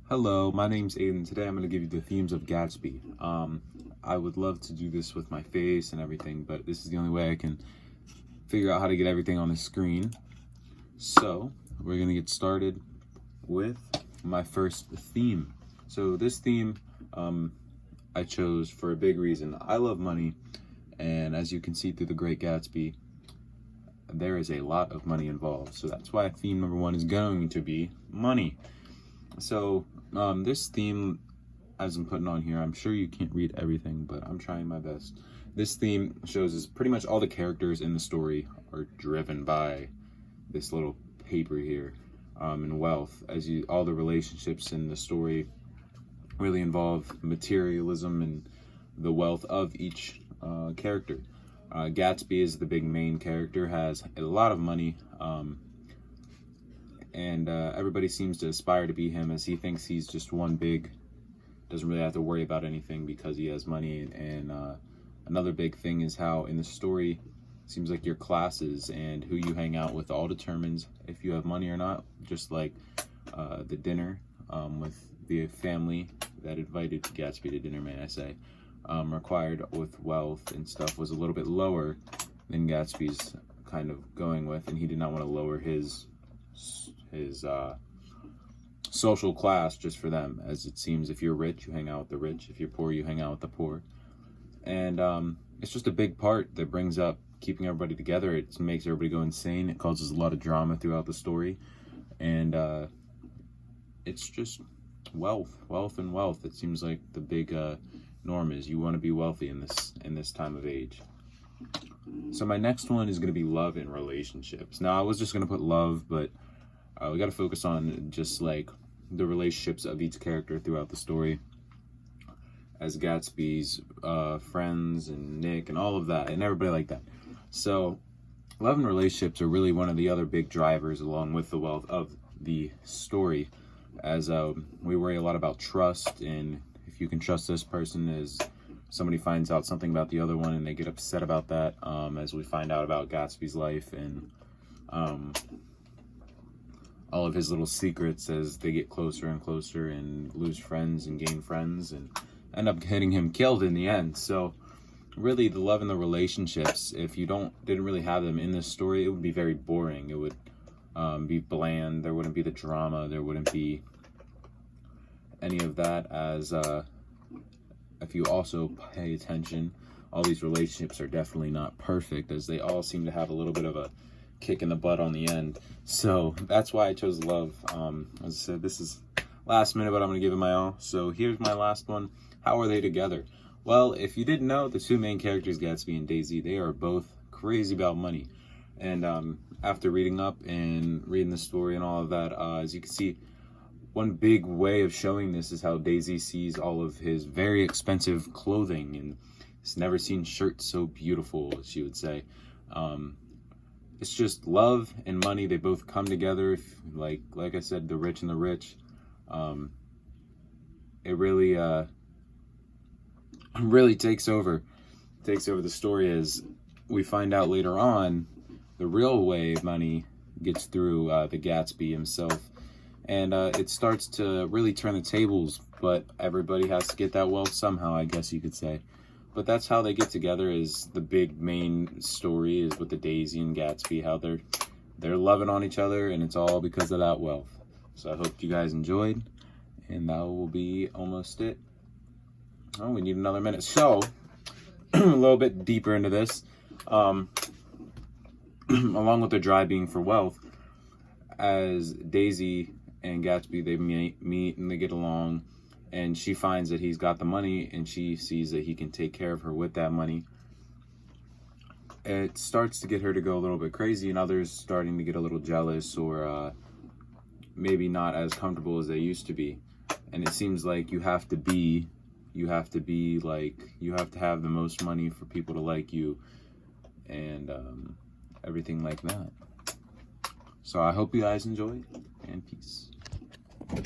Hello, my name's Aiden. Today I'm going to give you the themes of Gatsby. I would love to do this with my face and everything, but this is the only way I can figure out how to get everything on the screen. So, we're going to get started with my first theme. So this theme I chose for a big reason. I love money, and as you can see through The Great Gatsby, there is a lot of money involved. So that's why theme number one is going to be money. So this theme, as I'm putting on here, I'm sure you can't read everything, but I'm trying my best. This theme shows us pretty much all the characters in the story are driven by this little paper here, and wealth. All the relationships in the story really involve materialism and the wealth of each character. Gatsby is the big main character, has a lot of money, and everybody seems to aspire to be him, as he thinks he's just one big, doesn't really have to worry about anything because he has money. And another big thing is how in the story it seems like your classes and who you hang out with all determines if you have money or not. Just like the dinner with the family that invited Gatsby to dinner, may I say, required with wealth and stuff was a little bit lower than Gatsby's kind of going with, and he did not want to lower his social class just for them, as it seems if you're rich you hang out with the rich, if you're poor you hang out with the poor. And it's just a big part that brings up keeping everybody together. It makes everybody go insane. It causes a lot of drama throughout the story, and it's just wealth. It seems like the big norm is you want to be wealthy in this time of age. So my next one is going to be love and relationships. Now I was just going to put love, but we got to focus on just like the relationships of each character throughout the story, as Gatsby's friends and Nick and all of that and everybody like that. So love and relationships are really one of the other big drivers along with the wealth of the story, as we worry a lot about trust, and if you can trust this person, as somebody finds out something about the other one and they get upset about that, as we find out about Gatsby's life and all of his little secrets as they get closer and closer and lose friends and gain friends and end up getting him killed in the end. So really the love and the relationships, if you didn't really have them in this story, it would be very boring. It would be bland. There wouldn't be the drama. There wouldn't be any of that, as if you also pay attention, all these relationships are definitely not perfect, as they all seem to have a little bit of a kick in the butt on the end. So that's why I chose love. As I said, this is last minute, but I'm going to give it my all. So here's my last one. How are they together? Well, if you didn't know, the two main characters, Gatsby and Daisy, they are both crazy about money. And after reading up and reading the story and all of that, as you can see, one big way of showing this is how Daisy sees all of his very expensive clothing, and has never seen shirts so beautiful, she would say. It's just love and money. They both come together. Like I said, the rich and the rich. It really takes over the story, as we find out later on the real way money gets through the Gatsby himself. And it starts to really turn the tables, but everybody has to get that wealth somehow, I guess you could say. But that's how they get together, is the big main story is with the Daisy and Gatsby, how they're loving on each other, and it's all because of that wealth. So I hope you guys enjoyed, and that will be almost it. Oh, we need another minute. So a little bit deeper into this, along with the drive being for wealth, as Daisy and Gatsby, they meet and they get along, and she finds that he's got the money, and she sees that he can take care of her with that money. It starts to get her to go a little bit crazy, and others starting to get a little jealous, or maybe not as comfortable as they used to be. And it seems like you have to have the most money for people to like you, and everything like that. So I hope you guys enjoyed, and peace.